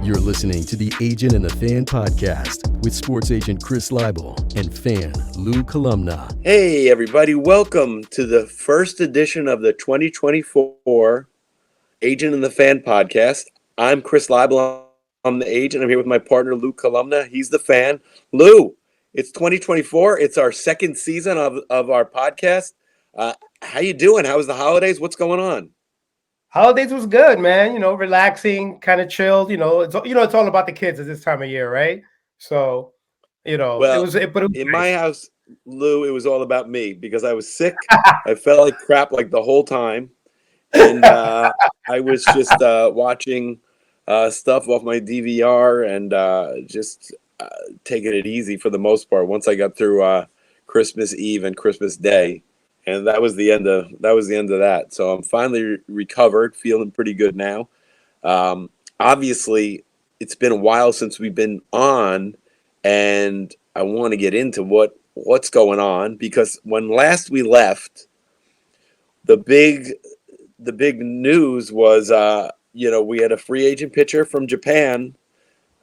You're listening to the Agent and the Fan podcast with sports agent Chris Leible and fan Lou Columna. Hey, everybody. Welcome to the first edition of the 2024 Agent and the Fan podcast. I'm Chris Leible. I'm the agent. I'm here with my partner, Lou Columna. He's the fan. Lou, it's 2024. It's our second season of our podcast. How you doing? How was the holidays? What's going on? Holidays was good, man. Relaxing, kind of chilled. It's all about the kids at this time of year, right? So, Well, it was in nice. my house, Lou, it was all about me because I was sick. I felt like crap like the whole time. And I was just watching stuff off my DVR and just taking it easy for the most part once I got through Christmas Eve and Christmas Day. And that was the end of that. So I'm finally recovered, feeling pretty good now. Obviously, it's been a while since we've been on, and I want to get into what's going on because when last we left, the big news was we had a free agent pitcher from Japan.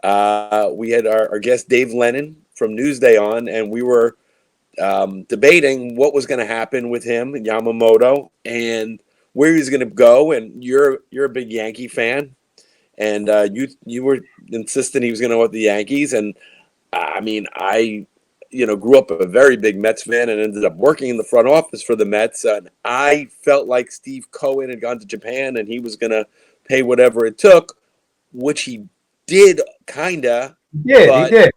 We had our guest Dave Lennon from Newsday on, and we were debating what was going to happen with him and Yamamoto and where he was going to go. And you're a big Yankee fan, and you were insisting he was going to go with the Yankees. And I mean, I grew up a very big Mets fan and ended up working in the front office for the Mets. And I felt like Steve Cohen had gone to Japan and he was going to pay whatever it took, which he did kinda. Yeah, he did.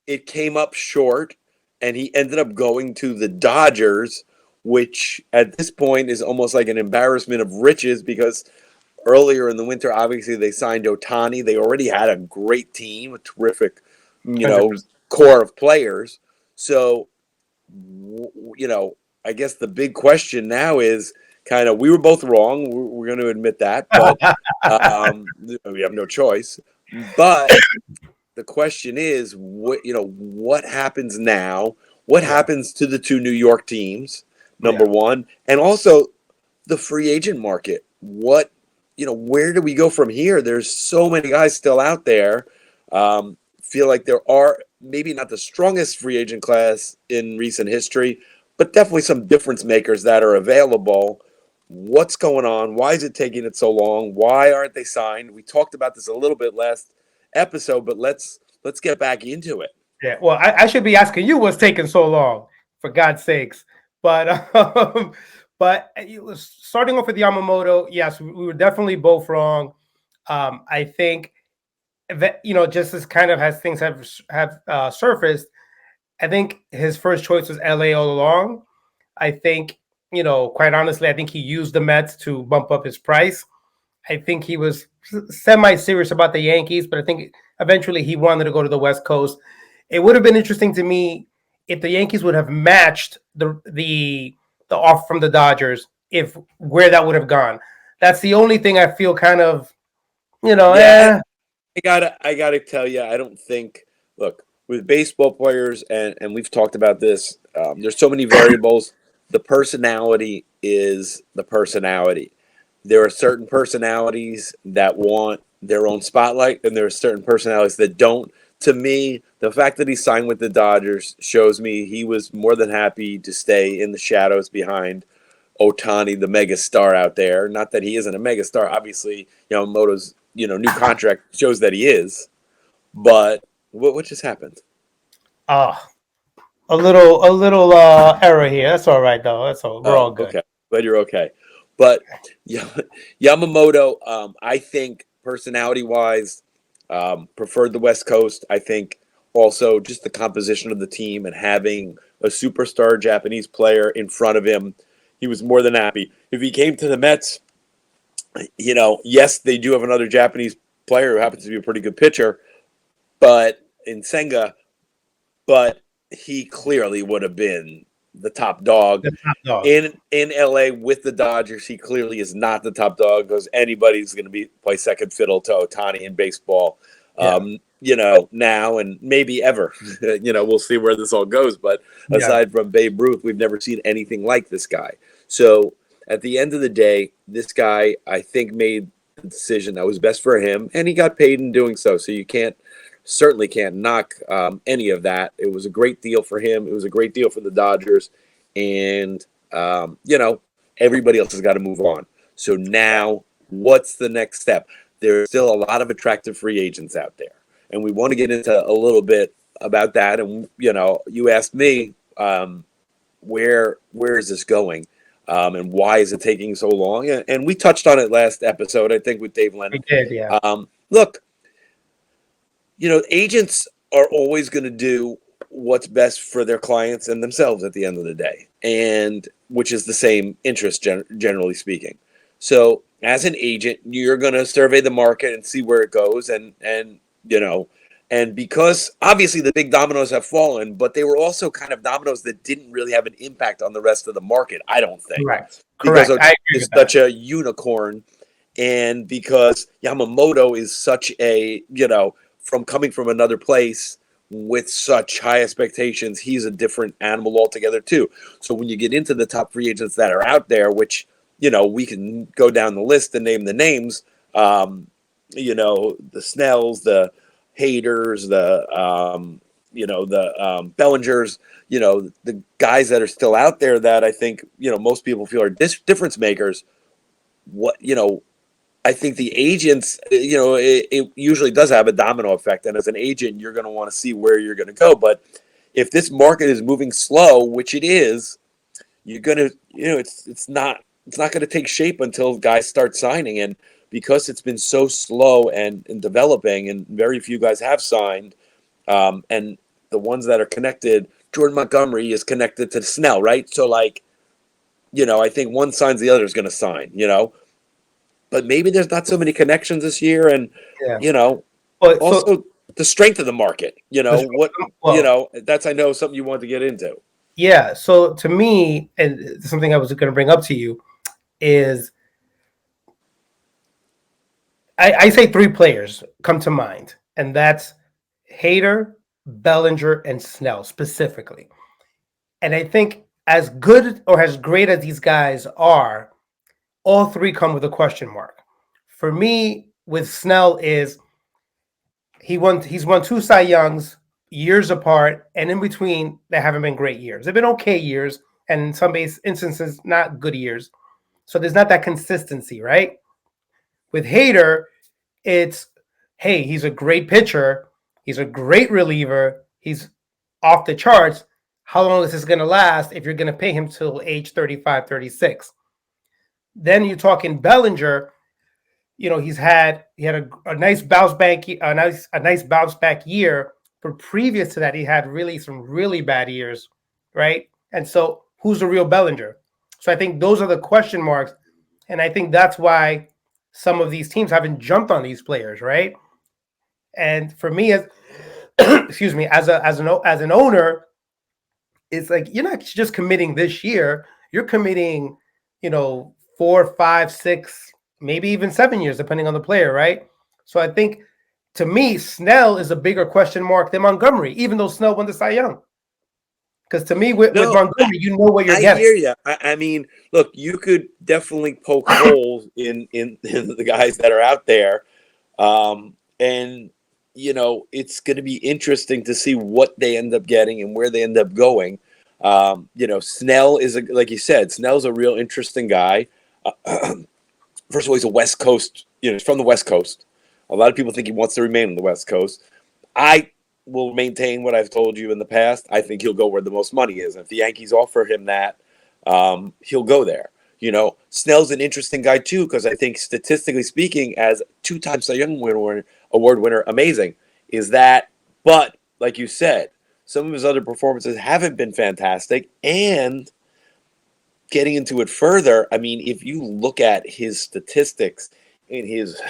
It came up short. And he ended up going to the Dodgers, which at this point is almost like an embarrassment of riches because earlier in the winter, obviously, they signed Ohtani. They already had a great team, a terrific, 100%. core of players. So, I guess the big question now is kind of we were both wrong. We're going to admit that, but we have no choice. But the question is, what happens now? What happens to the two New York teams, number one? And also the free agent market. Where do we go from here? There's so many guys still out there. Feel like there are maybe not the strongest free agent class in recent history, but definitely some difference makers that are available. What's going on? Why is it taking it so long? Why aren't they signed? We talked about this a little bit last episode, but let's get back into it. Yeah, well, I should be asking you what's taking so long, for God's sakes. But it was starting off with Yamamoto. Yes, we were definitely both wrong. I think that just as kind of as things have surfaced, I think his first choice was LA all along. I think quite honestly, I think he used the Mets to bump up his price. I think he was semi-serious about the Yankees, but I think eventually he wanted to go to the West Coast. It would have been interesting to me if the Yankees would have matched the offer from the Dodgers, if where that would have gone. That's the only thing I feel kind of, I gotta tell you, I don't think. Look, with baseball players, and we've talked about this. There's so many variables. The personality is the personality. There are certain personalities that want their own spotlight, and there are certain personalities that don't. To me, the fact that he signed with the Dodgers shows me he was more than happy to stay in the shadows behind Ohtani, the mega star out there. Not that he isn't a mega star. Obviously, Yamamoto's new contract shows that he is. But what just happened? A little error here. That's all right, though. That's all. We're all good. Okay, glad you're okay. But Yamamoto, I think personality-wise, preferred the West Coast. I think also just the composition of the team and having a superstar Japanese player in front of him, he was more than happy. If he came to the Mets, yes, they do have another Japanese player who happens to be a pretty good pitcher, but in Senga, but he clearly would have been the top dog. In LA with the Dodgers. He clearly is not the top dog because anybody's going to play second fiddle to Ohtani in baseball. Now and maybe ever. We'll see where this all goes. But aside from Babe Ruth, we've never seen anything like this guy. So at the end of the day, this guy, I think, made the decision that was best for him, and he got paid in doing so. So you certainly can't knock any of that. It was a great deal for him. It was a great deal for the Dodgers, and everybody else has got to move on. So now, what's the next step? There's still a lot of attractive free agents out there, and we want to get into a little bit about that. And you asked me, where is this going, and why is it taking so long? And we touched on it last episode, I think, with Dave Lennon. We did, yeah. Look, agents are always going to do what's best for their clients and themselves at the end of the day, and which is the same interest, generally speaking. So as an agent, you're going to survey the market and see where it goes, and because obviously the big dominoes have fallen, but they were also kind of dominoes that didn't really have an impact on the rest of the market, I don't think. Correct. Because it's such a unicorn, and because Yamamoto is such a, from coming from another place with such high expectations, he's a different animal altogether too. So when you get into the top free agents that are out there, which, we can go down the list and name the names, the Snells, the Haters, the Bellingers, the guys that are still out there that I think, most people feel are difference makers. I think the agents, it usually does have a domino effect. And as an agent, you're going to want to see where you're going to go. But if this market is moving slow, which it is, you're going to, it's not going to take shape until guys start signing. And because it's been so slow and developing, and very few guys have signed, and the ones that are connected, Jordan Montgomery is connected to Snell, right? So, I think one signs, the other is going to sign, But maybe there's not so many connections this year, and, also the strength of the market, that's, I know, something you want to get into. Yeah, so to me, and something I was going to bring up to you is, I say three players come to mind, and that's Hader, Bellinger, and Snell specifically. And I think as good or as great as these guys are, all three come with a question mark. For me, with Snell is he's won 2 Cy Youngs years apart, and in between, they haven't been great years. They've been okay years, and in some instances, not good years. So there's not that consistency, right? With Hader, it's, hey, he's a great pitcher. He's a great reliever. He's off the charts. How long is this going to last if you're going to pay him till age 35, 36? Then you're talking Bellinger. He had a nice bounce back, a nice bounce back year. But previous to that, he had some really bad years, right? And so, who's the real Bellinger? So I think those are the question marks, and I think that's why some of these teams haven't jumped on these players, right? And for me, as excuse me, as an owner, it's like you're not just committing this year; you're committing, 4, 5, 6, maybe even 7 years, depending on the player, right? So I think, to me, Snell is a bigger question mark than Montgomery, even though Snell won the Cy Young. Because to me, with Montgomery, you know what you're getting. I hear you. I mean, look, you could definitely poke holes in the guys that are out there. And, it's going to be interesting to see what they end up getting and where they end up going. Snell is, like you said, Snell's a real interesting guy. First of all, he's a West Coast, he's from the West Coast. A lot of people think he wants to remain on the West Coast. I will maintain what I've told you in the past. I think he'll go where the most money is. If the Yankees offer him that, he'll go there. Snell's an interesting guy too, because I think statistically speaking, as 2-time Cy Young Award winner, amazing is that. But like you said, some of his other performances haven't been fantastic. And getting into it further, I mean, if you look at his statistics in his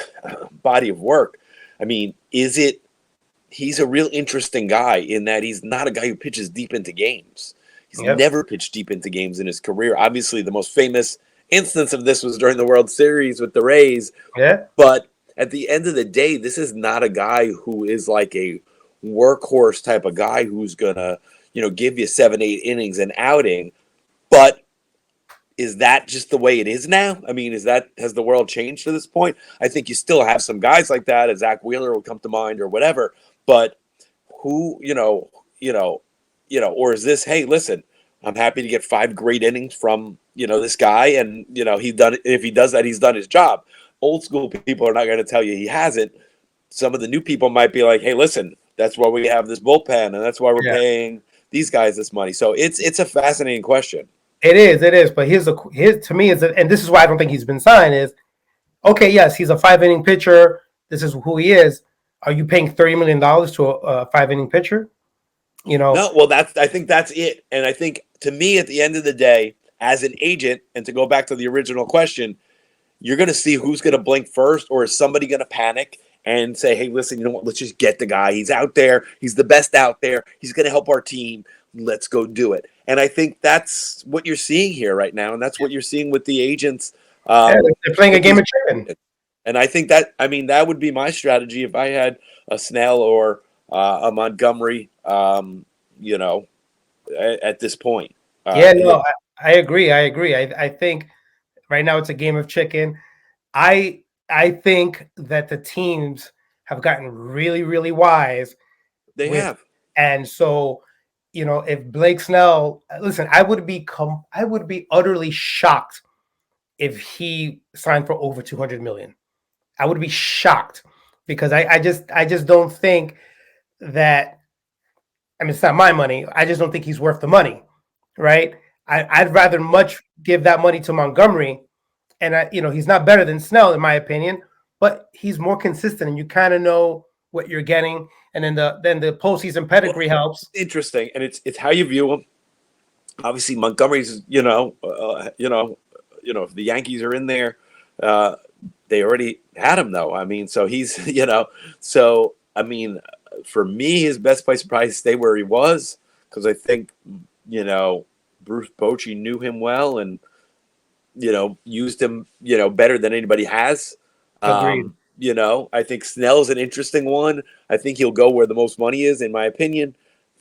body of work, I mean, he's a real interesting guy in that he's not a guy who pitches deep into games. He's never pitched deep into games in his career. Obviously, the most famous instance of this was during the World Series with the Rays. Yeah. But at the end of the day, this is not a guy who is like a workhorse type of guy who's going to, give you 7-8 innings and outing. But is that just the way it is now? I mean, has the world changed to this point? I think you still have some guys like that, as Zach Wheeler will come to mind or whatever. But who, or is this? Hey, listen, I'm happy to get 5 great innings from this guy, and he's done. If he does that, he's done his job. Old school people are not going to tell you he hasn't. Some of the new people might be like, hey, listen, that's why we have this bullpen, and that's why we're paying these guys this money. So it's a fascinating question. It is. But here's to me and this is why I don't think he's been signed is, okay, yes, he's a 5-inning pitcher. This is who he is. Are you paying $30 million to a 5-inning pitcher? No, well, I think that's it. And I think, to me, at the end of the day, as an agent, and to go back to the original question, you're going to see who's going to blink first, or is somebody going to panic and say, hey, listen, you know what? Let's just get the guy. He's out there. He's the best out there. He's going to help our team. Let's go do it. And I think that's what you're seeing here right now. And that's what you're seeing with the agents. They're playing a game of chicken. And I think that would be my strategy if I had a Snell or a Montgomery, at this point. I agree. I think right now it's a game of chicken. I think that the teams have gotten really, really wise. They have. And so, if Blake Snell, listen, I would be utterly shocked if he signed for over $200 million. I would be shocked because I just don't think that. I mean, it's not my money. I just don't think he's worth the money, right? I'd rather much give that money to Montgomery, and he's not better than Snell in my opinion, but he's more consistent, and you kind of know what you're getting, and then the postseason pedigree helps. Interesting, and it's how you view him. Obviously, Montgomery's, if the Yankees are in there, they already had him though. I mean, so he's, so I mean, for me, his best place would probably stay where he was, because I think, Bruce Bochy knew him well and, used him, better than anybody has. Agreed. I think Snell's an interesting one. I think he'll go where the most money is, in my opinion.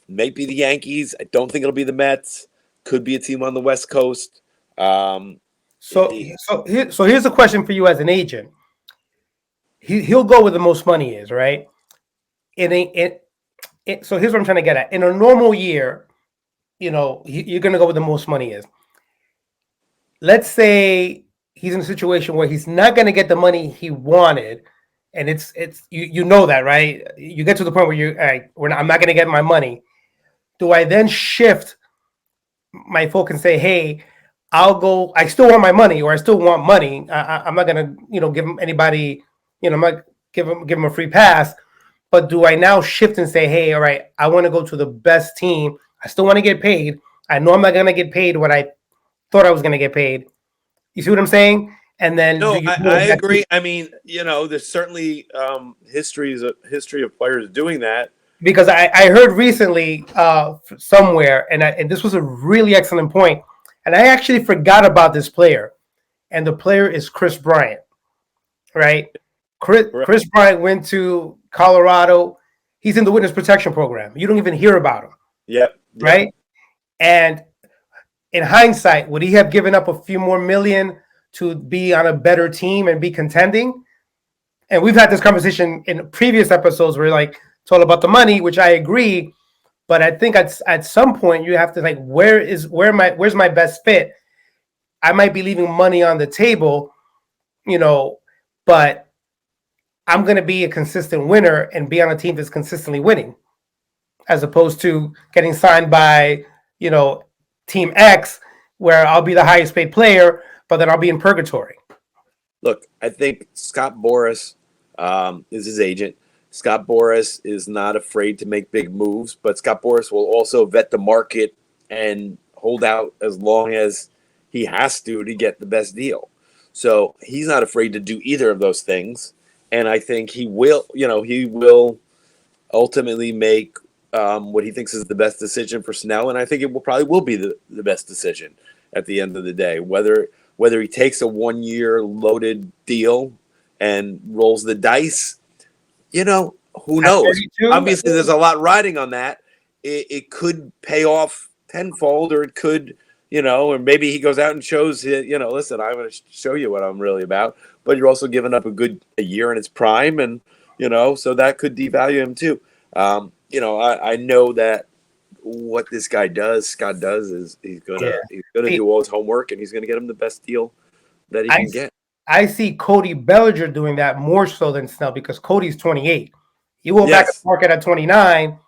Maybe the Yankees. I don't think it'll be the Mets. Could be a team on the West Coast. So here's a question for you as an agent. He'll go where the most money is, right? So here's what I'm trying to get at. In a normal year, you're going to go where the most money is. Let's say he's in a situation where he's not going to get the money he wanted, and it's that, right? You get to the point where I'm not going to get my money. Do I then shift my focus and say, hey, I'll go, I still want my money, or I still want money. I'm not going to, give him anybody, I'm not give him a free pass. But do I now shift and say, hey, all right, I want to go to the best team. I still want to get paid. I know I'm not going to get paid what I thought I was going to get paid. You see what I'm saying? And then I agree. I mean, there's certainly history of players doing that. Because I heard recently somewhere, and this was a really excellent point, and I actually forgot about this player, and the player is Chris Bryant, right? Chris Bryant went to Colorado. He's in the witness protection program. You don't even hear about him. Yep. Right? And in hindsight, would he have given up a few more million to be on a better team and be contending? And we've had this conversation in previous episodes where it's all about the money, which I agree. But I think at some point you have to where's my best fit? I might be leaving money on the table, but I'm going to be a consistent winner and be on a team that's consistently winning, as opposed to getting signed by, Team X, where I'll be the highest paid player, but then I'll be in purgatory. Look, I think Scott Boras is his agent. Scott Boras is not afraid to make big moves, but Scott Boras will also vet the market and hold out as long as he has to get the best deal. So he's not afraid to do either of those things. And I think he will ultimately make what he thinks is the best decision for Snell. And I think it will be the best decision at the end of the day. Whether he takes a 1-year loaded deal and rolls the dice, who knows? Obviously, there's a lot riding on that. It could pay off tenfold, or it could, or maybe he goes out and shows, listen, I'm going to show you what I'm really about. But you're also giving up a year in his prime, and so that could devalue him too. I know that what this guy does, Scott does, is he's gonna do all his homework, and he's gonna get him the best deal that he can get. I see Cody Bellinger doing that more so than Snell, because Cody's 28. You go back to the market at 29.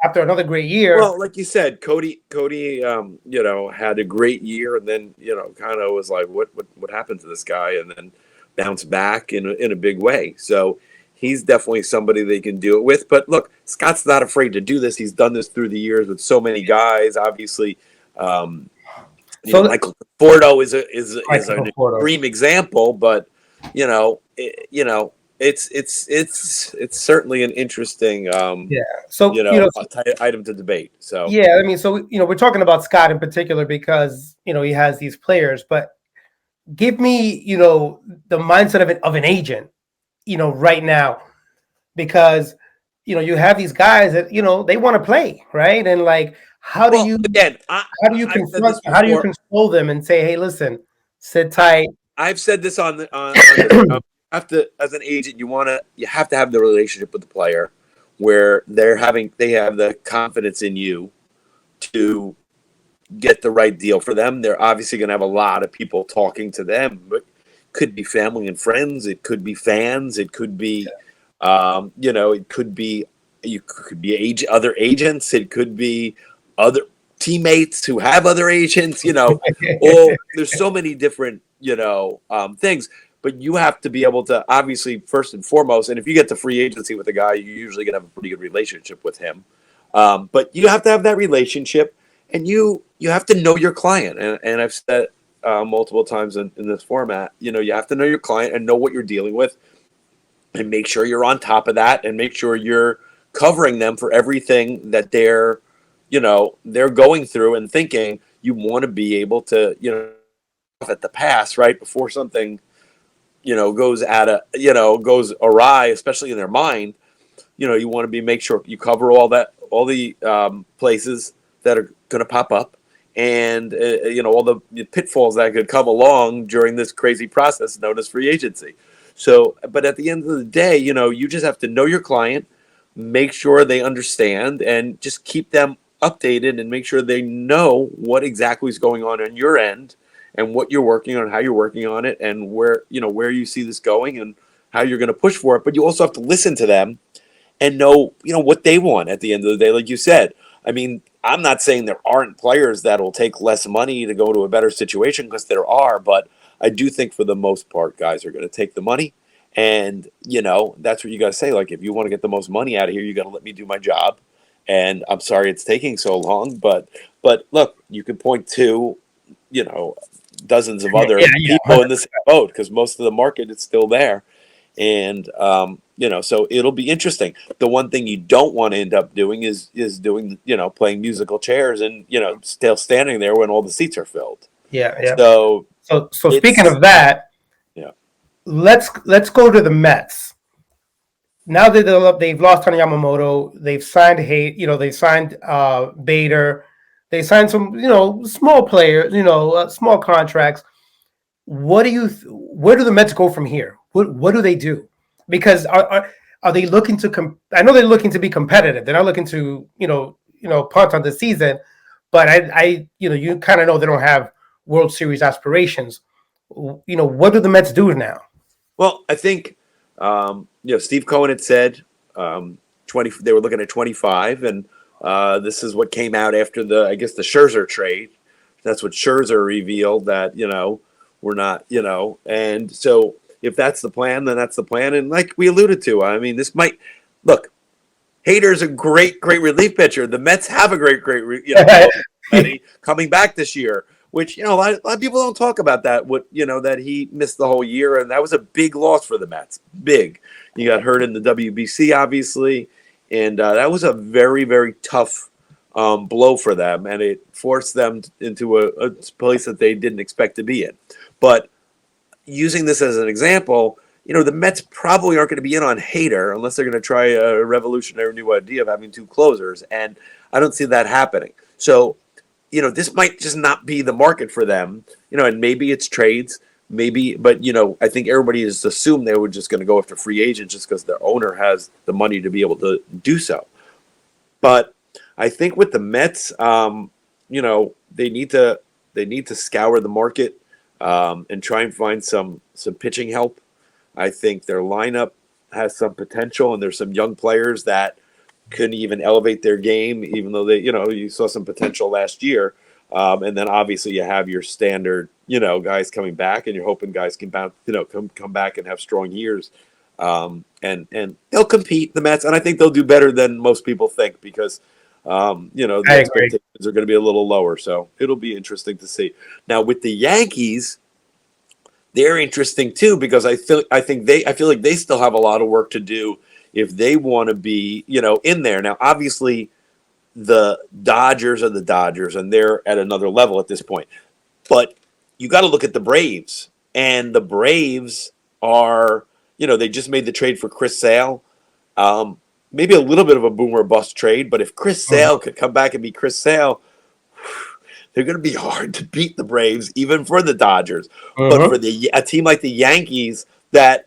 After another great year. Well, like you said, Cody, had a great year, and then kind of was like, what happened to this guy, and then bounced back in a big way. So he's definitely somebody they can do it with. But look, Scott's not afraid to do this. He's done this through the years with so many guys. Obviously, Michael Conforto is an extreme example, but it's certainly an interesting item to debate. So we're talking about Scott in particular because he has these players, but give me the mindset of an agent right now, because you have these guys that they want to play, right? And like, how do you console them and say, hey, listen, sit tight? I've said this on as an agent, you have to have the relationship with the player where they have the confidence in you to get the right deal for them. They're obviously going to have a lot of people talking to them, but it could be family and friends, it could be fans, it could be it could be other agents, it could be other teammates who have other agents, there's so many different things. But you have to be able to, obviously, first and foremost, and if you get to free agency with a guy, you're usually going to have a pretty good relationship with him. But you have to have that relationship, and you have to know your client. And I've said multiple times in this format, you have to know your client and know what you're dealing with, and make sure you're on top of that, and make sure you're covering them for everything that they're going through and thinking. You want to be able to, at the pass right before something goes awry, especially in their mind. You want to make sure you cover all the places that are going to pop up, and all the pitfalls that could come along during this crazy process known as free agency. So, but at the end of the day, you just have to know your client, make sure they understand, and just keep them updated and make sure they know what exactly is going on your end, and what you're working on, how you're working on it, and where you see this going and how you're going to push for it. But you also have to listen to them and know, what they want at the end of the day. Like you said, I mean, I'm not saying there aren't players that will take less money to go to a better situation, because there are, but I do think for the most part, guys are going to take the money. And, that's what you got to say. Like, if you want to get the most money out of here, you got to let me do my job. And I'm sorry it's taking so long, but look, you can point to, dozens of other people in this boat, because most of the market is still there. And, so it'll be interesting. The one thing you don't want to end up doing is doing, playing musical chairs and, still standing there when all the seats are filled. Yeah. So speaking of that, let's go to the Mets. Now that they've lost on Yamamoto, they've signed they signed Bader. They signed some, small players, small contracts. Where do the Mets go from here? What do they do? Because are they looking to? I know they're looking to be competitive. They're not looking to, punt on the season. But you kind of know they don't have World Series aspirations. What do the Mets do now? Well, I think Steve Cohen had said 20. They were looking at 25, and this is what came out after the Scherzer trade. That's what Scherzer revealed, that, we're not, and so if that's the plan, then that's the plan. And like we alluded to, I mean, this might look, Hader's a great relief pitcher. The Mets have a great, coming back this year, which, a lot of people don't talk about that, that he missed the whole year. And that was a big loss for the Mets. Big. He got hurt in the WBC, obviously. And that was a very, very tough blow for them, and it forced them into a place that they didn't expect to be in. But using this as an example, the Mets probably aren't going to be in on Hader unless they're going to try a revolutionary new idea of having two closers, and I don't see that happening. So this might just not be the market for them, and maybe it's trades, maybe, but, I think everybody has assumed they were just going to go after free agents just because their owner has the money to be able to do so. But I think with the Mets, they need to scour the market and try and find some pitching help. I think their lineup has some potential, and there's some young players that couldn't even elevate their game, even though you saw some potential last year. And then obviously you have your standard, guys coming back, and you're hoping guys can bounce, come back and have strong years. And they'll compete, the Mets, and I think they'll do better than most people think because, the expectations are going to be a little lower. So it'll be interesting to see. Now with the Yankees, they're interesting too because I feel like they still have a lot of work to do if they want to be, in there. Now, obviously, the Dodgers are the Dodgers, and they're at another level at this point. But you got to look at the Braves, and the Braves are, they just made the trade for Chris Sale. Maybe a little bit of a boom or bust trade, but if Chris Sale could come back and be Chris Sale, they're going to be hard to beat the Braves, even for the Dodgers. But for a team like the Yankees that,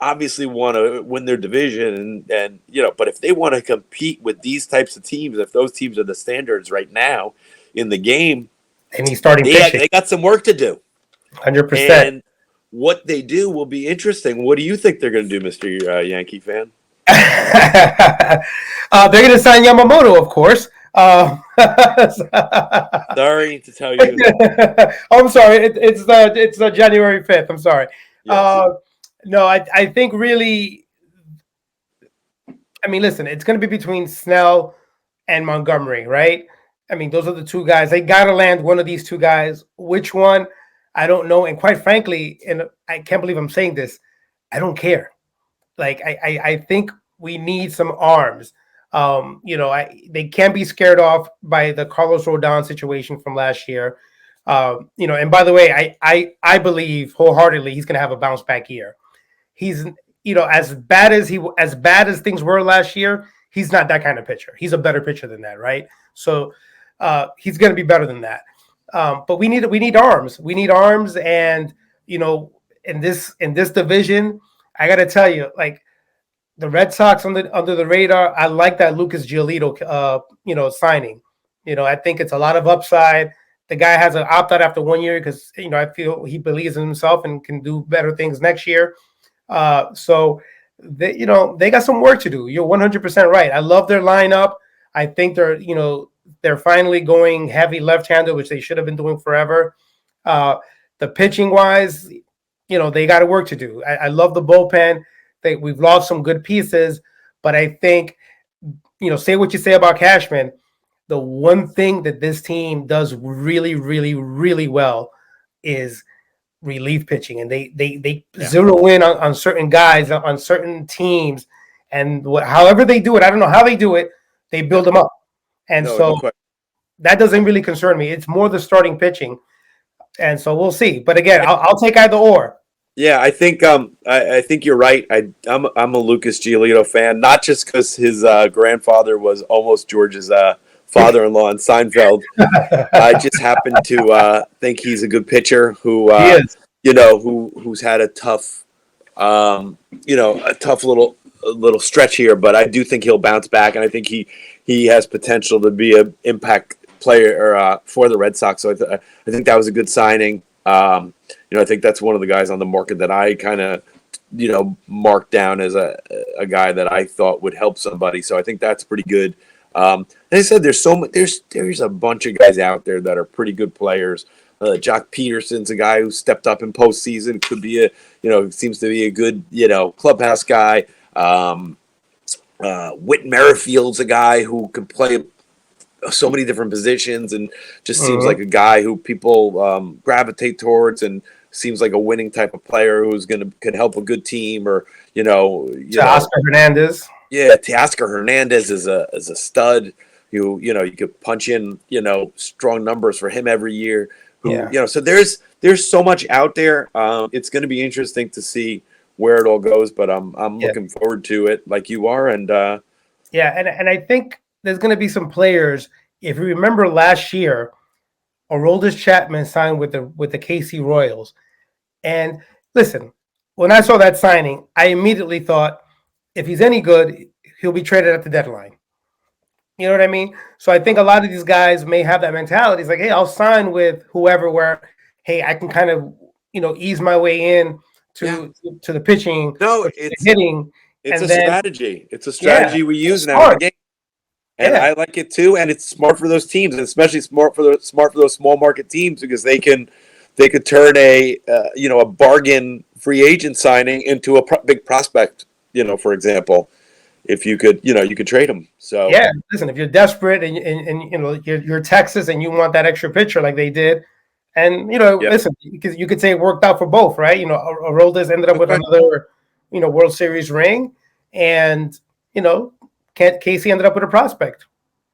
obviously want to win their division and but if they want to compete with these types of teams, if those teams are the standards right now in the game, and he's starting pitching, they got some work to do. 100%. And what they do will be interesting. What do you think they're going to do, Mr. Yankee fan? They're going to sign Yamamoto, of course. Sorry to tell you. I'm sorry. It's January 5th. I'm sorry. Yes. No, I think really, listen, it's going to be between Snell and Montgomery, right? Those are the two guys. They got to land one of these two guys. Which one? I don't know. And quite frankly, and I can't believe I'm saying this, I don't care. Like, I think we need some arms. They can't be scared off by the Carlos Rodon situation from last year. And by the way, I believe wholeheartedly he's going to have a bounce back year. He's, as bad as things were last year, he's not that kind of pitcher. He's a better pitcher than that, right? So he's going to be better than that. But we need arms. We need arms, and in this division, I got to tell you, like the Red Sox under the radar. I like that Lucas Giolito, signing. I think it's a lot of upside. The guy has an opt-out after 1 year because, I feel he believes in himself and can do better things next year. So they got some work to do. You're 100% right. I love their lineup. I think they're finally going heavy left-handed, which they should have been doing forever. The pitching wise, they got work to do. I love the bullpen. We've lost some good pieces, but I think, say what you say about Cashman, the one thing that this team does really, really, really well is relief pitching, and they zero in on certain guys on certain teams, and however they do it, I don't know how they do it. They build them up, and that doesn't really concern me. It's more the starting pitching, and so we'll see. But again, I'll take either or. Yeah, I think I think you're right. I'm a Lucas Giolito fan, not just because his grandfather was almost George's father-in-law in Seinfeld. I just happen to think he's a good pitcher who who's had a tough little stretch here, but I do think he'll bounce back, and I think he has potential to be an impact player for the Red Sox. So I think that was a good signing. I think that's one of the guys on the market that I kind of, marked down as a guy that I thought would help somebody. So I think that's pretty good. Like I said, there's a bunch of guys out there that are pretty good players. Jock Peterson's a guy who stepped up in postseason. Could be seems to be a good, clubhouse guy. Whit Merrifield's a guy who can play so many different positions and just seems like a guy who people gravitate towards and seems like a winning type of player who's could help a good team, or Oscar Hernandez. Yeah, Teoscar Hernandez is a stud. You could punch in strong numbers for him every year. So there's so much out there. It's going to be interesting to see where it all goes, but I'm looking forward to it like you are. And and I think there's going to be some players if you remember last year, Aroldis Chapman signed with the KC Royals. And listen, when I saw that signing, I immediately thought, if he's any good, he'll be traded at the deadline. You know what I mean? So I think a lot of these guys may have that mentality. It's like, hey, I'll sign with whoever where, hey, I can kind of, ease my way in to the pitching, No, hitting. It's and a then, strategy. It's a strategy we use now in the game. And I like it too, and it's smart for those teams, and especially smart for those small market teams, because they could turn a bargain free agent signing into a big prospect. For example, if you could trade them. So listen, if you're desperate and you're Texas and you want that extra pitcher like they did, and listen, because you could say it worked out for both, right? Aroldis ended up with another World Series ring, and Casey ended up with a prospect.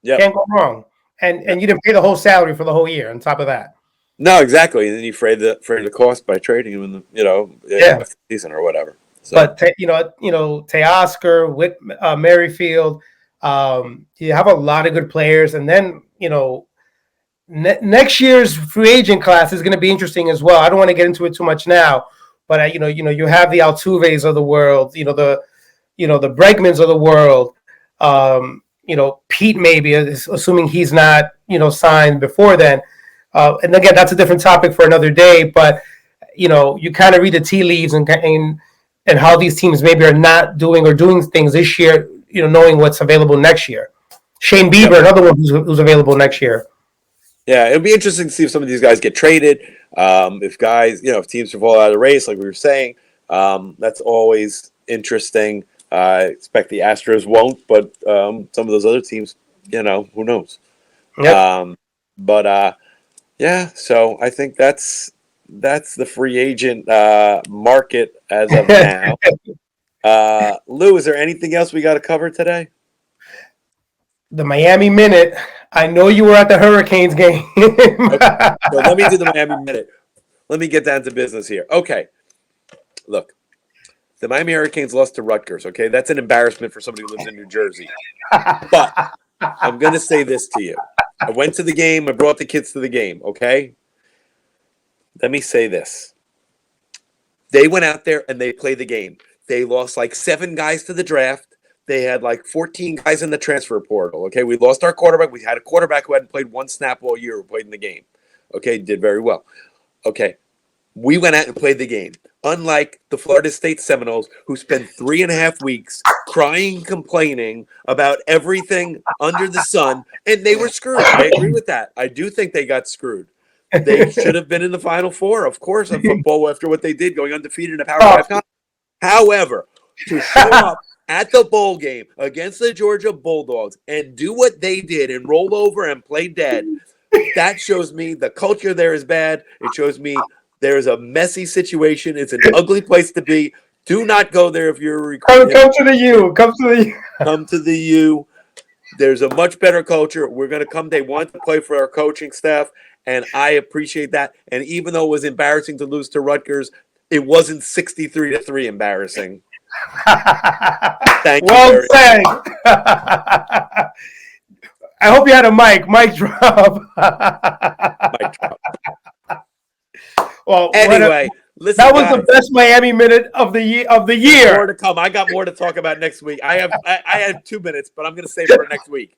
Yeah, can't go wrong. And you didn't pay the whole salary for the whole year on top of that. No, exactly. And then you fray the cost by trading him in the season or whatever. So. But Teoscar, Whit, Merrifield, you have a lot of good players, and then next year's free agent class is going to be interesting as well. I don't want to get into it too much now, but you have the Altuves of the world, the Bregmans of the world. Pete maybe, assuming he's not, signed before then. And again, that's a different topic for another day. But you kind of read the tea leaves and how these teams maybe are not doing things this year. Knowing what's available next year. Shane Bieber, another one who's available next year. Yeah, it'll be interesting to see if some of these guys get traded. If guys, if teams fall out of the race, like we were saying, that's always interesting. I expect the Astros won't, but some of those other teams, who knows? Yep. So I think that's the free agent market as of now. Lou, is there anything else we got to cover today? The Miami Minute. I know you were at the Hurricanes game. Okay. So let me do the Miami Minute. Let me get down to business here. Okay. Look. The Miami Hurricanes lost to Rutgers, okay? That's an embarrassment for somebody who lives in New Jersey. But I'm going to say this to you. I went to the game. I brought the kids to the game, okay? Let me say this. They went out there and they played the game. They lost like 7 guys to the draft. They had like 14 guys in the transfer portal, okay? We lost our quarterback. We had a quarterback who hadn't played one snap all year who played in the game, okay? Did very well. Okay. We went out and played the game. Unlike the Florida State Seminoles, who spent 3.5 weeks crying, complaining about everything under the sun, and they were screwed. I agree with that. I do think they got screwed. They should have been in the Final Four, of course, of football after what they did, going undefeated in a Power 5 conference. However, to show up at the bowl game against the Georgia Bulldogs and do what they did and roll over and play dead, that shows me the culture there is bad. It shows me there's a messy situation. It's an ugly place to be. Do not go there if you're a recruit. Come to the U. Come to the U. Come to the U. There's a much better culture. We're going to come. They want to play for our coaching staff, and I appreciate that. And even though it was embarrassing to lose to Rutgers, it wasn't 63-3 embarrassing. Thank you. Well said. I hope you had a mic drop. Mic drop. Well, anyway, listen, that was guys, the best Miami Minute of the year. More to come. I got more to talk about next week. I have 2 minutes, but I'm going to save it for next week.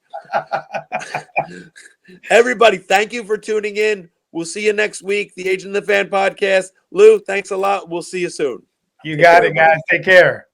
Everybody, thank you for tuning in. We'll see you next week. The Agent and the Fan podcast. Lou, thanks a lot. We'll see you soon. You got it, guys. Take care.